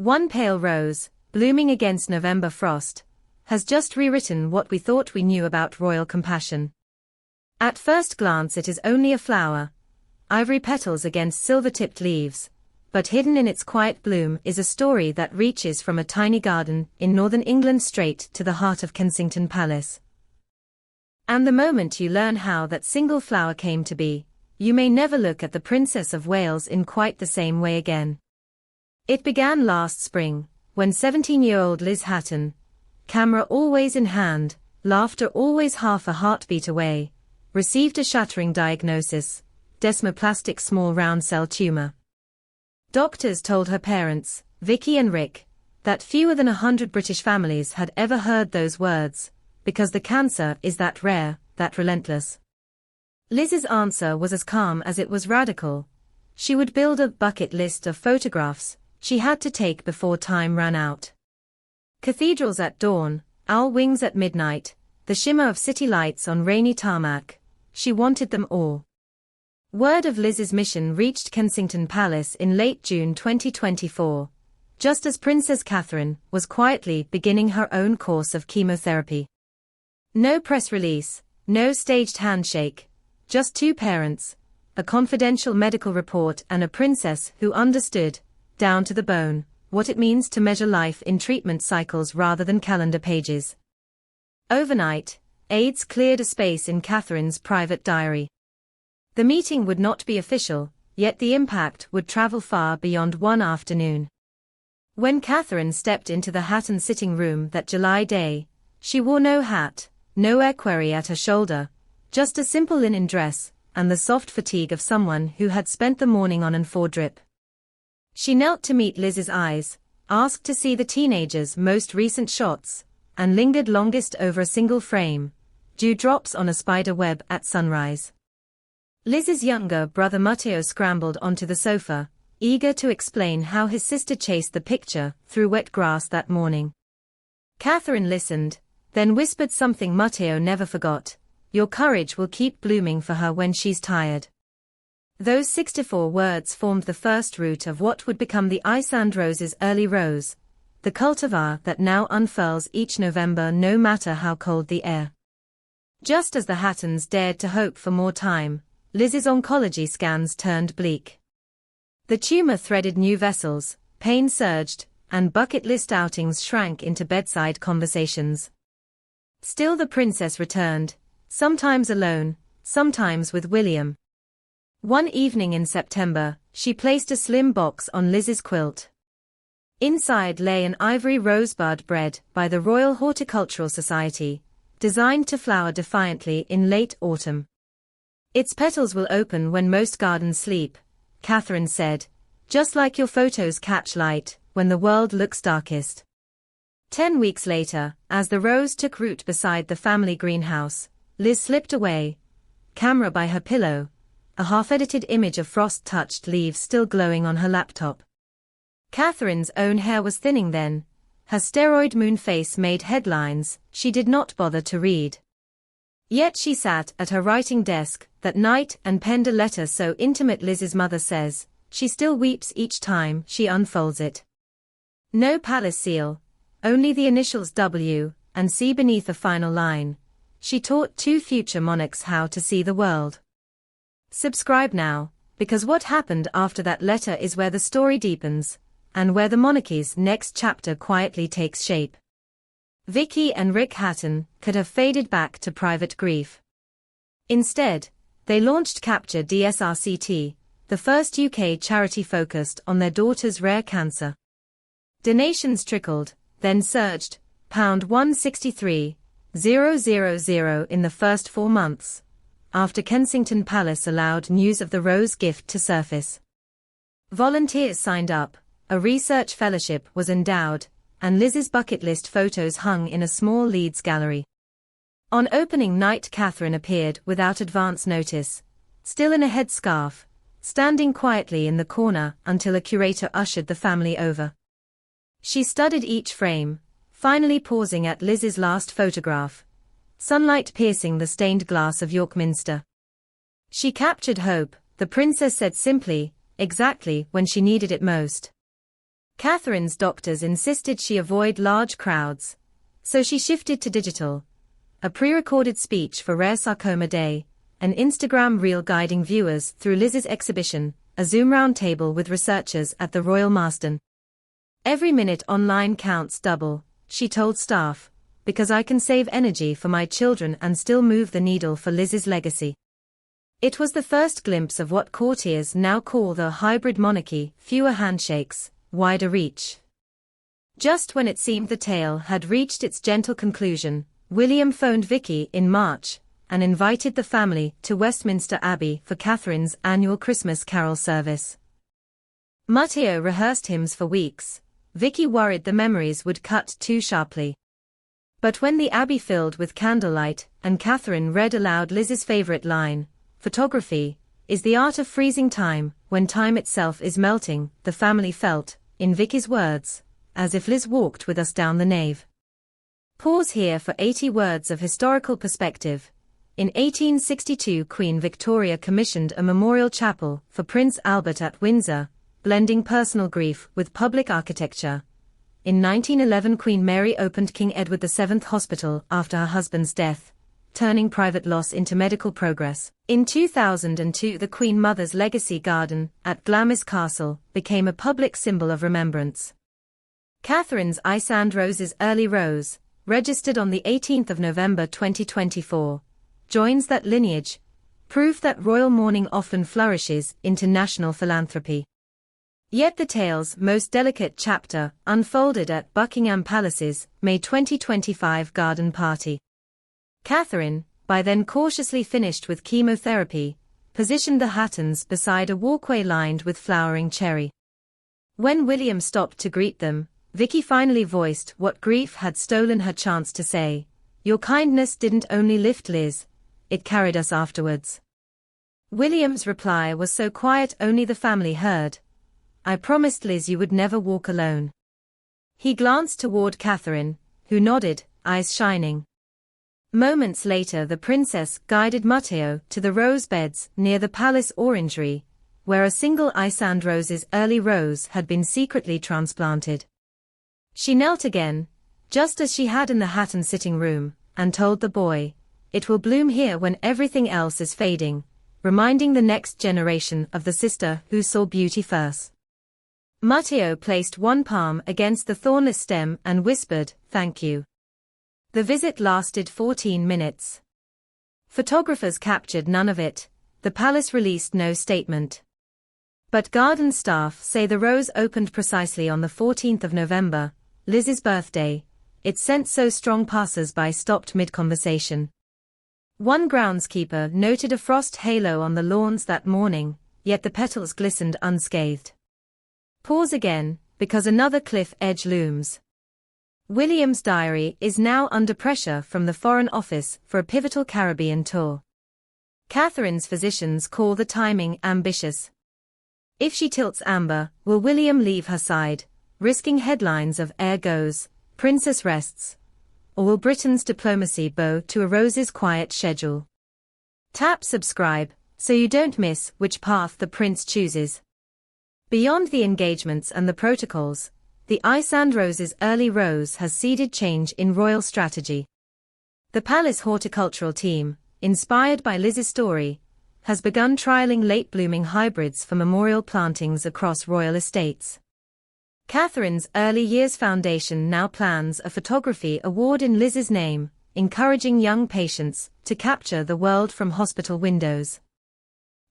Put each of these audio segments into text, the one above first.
One pale rose, blooming against November frost, has just rewritten what we thought we knew about royal compassion. At first glance it is only a flower, ivory petals against silver-tipped leaves, but hidden in its quiet bloom is a story that reaches from a tiny garden in northern England straight to the heart of Kensington Palace. And the moment you learn how that single flower came to be, you may never look at the Princess of Wales in quite the same way again. It began last spring, when 17-year-old Liz Hatton, camera always in hand, laughter always half a heartbeat away, received a shattering diagnosis: desmoplastic small round cell tumor. Doctors told her parents, Vicky and Rick, that fewer than 100 British families had ever heard those words, because the cancer is that rare, that relentless. Liz's answer was as calm as it was radical. She would build a bucket list of photographs she had to take before time ran out. Cathedrals at dawn, owl wings at midnight, the shimmer of city lights on rainy tarmac. She wanted them all. Word of Liz's mission reached Kensington Palace in late June 2024, just as Princess Catherine was quietly beginning her own course of chemotherapy. No press release, no staged handshake, just two parents, a confidential medical report, and a princess who understood, down to the bone, what it means to measure life in treatment cycles rather than calendar pages. Overnight, aides cleared a space in Katherine's private diary. The meeting would not be official, yet the impact would travel far beyond one afternoon. When Catherine stepped into the Hatton sitting room that July day, she wore no hat, no equerry at her shoulder, just a simple linen dress, and the soft fatigue of someone who had spent the morning on an four-drip. She knelt to meet Liz's eyes, asked to see the teenager's most recent shots, and lingered longest over a single frame, dewdrops on a spider web at sunrise. Liz's younger brother Matteo scrambled onto the sofa, eager to explain how his sister chased the picture through wet grass that morning. Catherine listened, then whispered something Matteo never forgot: "Your courage will keep blooming for her when she's tired." Those 64 words formed the first root of what would become the Iceland rose's early rose, the cultivar that now unfurls each November no matter how cold the air. Just as the Hattons dared to hope for more time, Liz's oncology scans turned bleak. The tumor threaded new vessels, pain surged, and bucket list outings shrank into bedside conversations. Still the princess returned, sometimes alone, sometimes with William. One evening in September, she placed a slim box on Liz's quilt. Inside lay an ivory rosebud bred by the Royal Horticultural Society, designed to flower defiantly in late autumn. "Its petals will open when most gardens sleep," Catherine said, "just like your photos catch light when the world looks darkest." 10 weeks later, as the rose took root beside the family greenhouse, Liz slipped away, camera by her pillow, a half-edited image of frost-touched leaves still glowing on her laptop. Catherine's own hair was thinning then. Her steroid moon face made headlines she did not bother to read. Yet she sat at her writing desk that night and penned a letter so intimate Liz's mother says she still weeps each time she unfolds it. No palace seal, only the initials W and C beneath a final line. She taught 2 future monarchs how to see the world. Subscribe now, because what happened after that letter is where the story deepens, and where the monarchy's next chapter quietly takes shape. Vicky and Rick Hatton could have faded back to private grief. Instead, they launched Capture DSRCT, the first UK charity focused on their daughter's rare cancer. Donations trickled, then surged, £163,000 in the first 4 months, after Kensington Palace allowed news of the rose gift to surface. Volunteers signed up, a research fellowship was endowed, and Liz's bucket list photos hung in a small Leeds gallery. On opening night, Catherine appeared without advance notice, still in a headscarf, standing quietly in the corner until a curator ushered the family over. She studied each frame, finally pausing at Liz's last photograph, sunlight piercing the stained glass of York Minster. "She captured hope," the princess said simply, "exactly when she needed it most." Katherine's doctors insisted she avoid large crowds, so she shifted to digital. A pre-recorded speech for Rare Sarcoma Day, an Instagram reel guiding viewers through Liz's exhibition, a Zoom roundtable with researchers at the Royal Marsden. "Every minute online counts double," she told staff, "because I can save energy for my children and still move the needle for Liz's legacy." It was the first glimpse of what courtiers now call the hybrid monarchy: fewer handshakes, wider reach. Just when it seemed the tale had reached its gentle conclusion, William phoned Vicky in March and invited the family to Westminster Abbey for Katherine's annual Christmas carol service. Matteo rehearsed hymns for weeks. Vicky worried the memories would cut too sharply. But when the abbey filled with candlelight and Katherine read aloud Liz's favorite line, "Photography is the art of freezing time when time itself is melting," the family felt, in Vicky's words, as if Liz walked with us down the nave. Pause here for 80 words of historical perspective. In 1862, Queen Victoria commissioned a memorial chapel for Prince Albert at Windsor, blending personal grief with public architecture. In 1911, Queen Mary opened King Edward VII Hospital after her husband's death, turning private loss into medical progress. In 2002, the Queen Mother's legacy garden at Glamis Castle became a public symbol of remembrance. Katherine's Iceland Rose's early rose, registered on the 18th of November 2024, joins that lineage, proof that royal mourning often flourishes into national philanthropy. Yet the tale's most delicate chapter unfolded at Buckingham Palace's May 2025 garden party. Katherine, by then cautiously finished with chemotherapy, positioned the Hattons beside a walkway lined with flowering cherry. When William stopped to greet them, Vicky finally voiced what grief had stolen her chance to say: "Your kindness didn't only lift Liz, it carried us afterwards." William's reply was so quiet only the family heard: "I promised Liz you would never walk alone." He glanced toward Katherine, who nodded, eyes shining. Moments later, the princess guided Matteo to the rose beds near the palace orangery, where a single Iceland rose's early rose had been secretly transplanted. She knelt again, just as she had in the Hatton sitting room, and told the boy, "It will bloom here when everything else is fading," reminding the next generation of the sister who saw beauty first. Matteo placed one palm against the thornless stem and whispered, "Thank you." The visit lasted 14 minutes. Photographers captured none of it. The palace released no statement. But garden staff say the rose opened precisely on the 14th of November, Liz's birthday. It sent so strong passers-by stopped mid-conversation. One groundskeeper noted a frost halo on the lawns that morning, yet the petals glistened unscathed. Pause again, because another cliff edge looms. William's diary is now under pressure from the Foreign Office for a pivotal Caribbean tour. Katherine's physicians call the timing ambitious. If she tilts amber, will William leave her side, risking headlines of "Heir goes, Princess rests"? Or will Britain's diplomacy bow to a rose's quiet schedule? Tap subscribe, so you don't miss which path the prince chooses. Beyond the engagements and the protocols, the Iceland rose's early rose has seeded change in royal strategy. The palace horticultural team, inspired by Liz's story, has begun trialing late-blooming hybrids for memorial plantings across royal estates. Katherine's Early Years Foundation now plans a photography award in Liz's name, encouraging young patients to capture the world from hospital windows.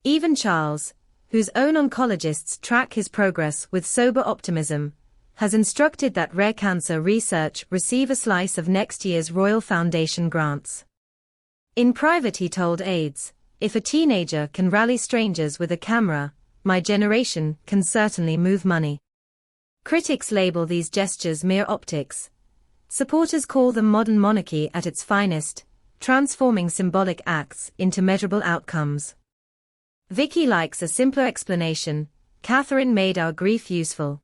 Even Charles, whose own oncologists track his progress with sober optimism, has instructed that rare cancer research receive a slice of next year's Royal Foundation grants. In private, he told aides, "If a teenager can rally strangers with a camera, my generation can certainly move money." Critics label these gestures mere optics. Supporters call them modern monarchy at its finest, transforming symbolic acts into measurable outcomes. Vicky likes a simpler explanation: Katherine made our grief useful.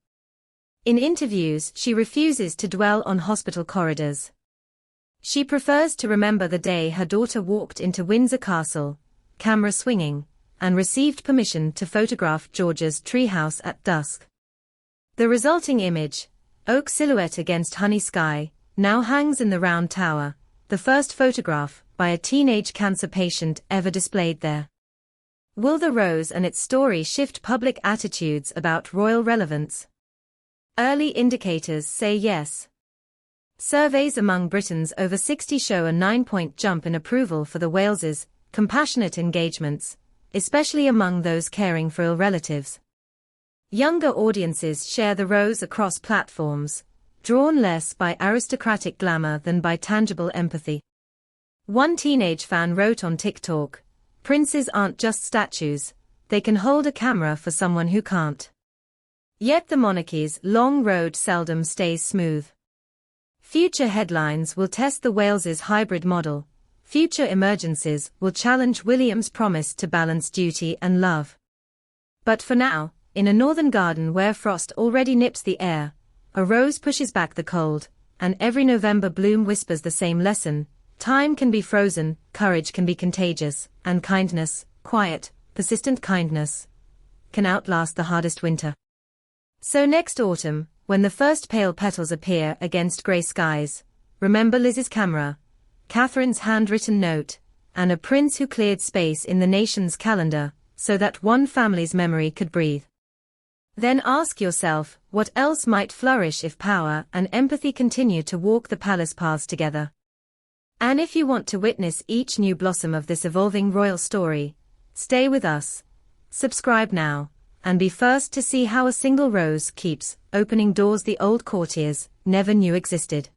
In interviews, she refuses to dwell on hospital corridors. She prefers to remember the day her daughter walked into Windsor Castle, camera swinging, and received permission to photograph George's treehouse at dusk. The resulting image, oak silhouette against honey sky, now hangs in the round tower, the first photograph by a teenage cancer patient ever displayed there. Will the rose and its story shift public attitudes about royal relevance? Early indicators say yes. Surveys among Britons over 60 show a 9-point jump in approval for the Wales's compassionate engagements, especially among those caring for ill relatives. Younger audiences share the rose across platforms, drawn less by aristocratic glamour than by tangible empathy. One teenage fan wrote on TikTok, "Princes aren't just statues, they can hold a camera for someone who can't." Yet the monarchy's long road seldom stays smooth. Future headlines will test the Wales's hybrid model. Future emergencies will challenge William's promise to balance duty and love. But for now, in a northern garden where frost already nips the air, a rose pushes back the cold, and every November bloom whispers the same lesson: time can be frozen, courage can be contagious, and kindness, quiet, persistent kindness, can outlast the hardest winter. So next autumn, when the first pale petals appear against grey skies, remember Liz's camera, Katherine's handwritten note, and a prince who cleared space in the nation's calendar, so that one family's memory could breathe. Then ask yourself, what else might flourish if power and empathy continue to walk the palace paths together? And if you want to witness each new blossom of this evolving royal story, stay with us. Subscribe now, and be first to see how a single rose keeps opening doors the old courtiers never knew existed.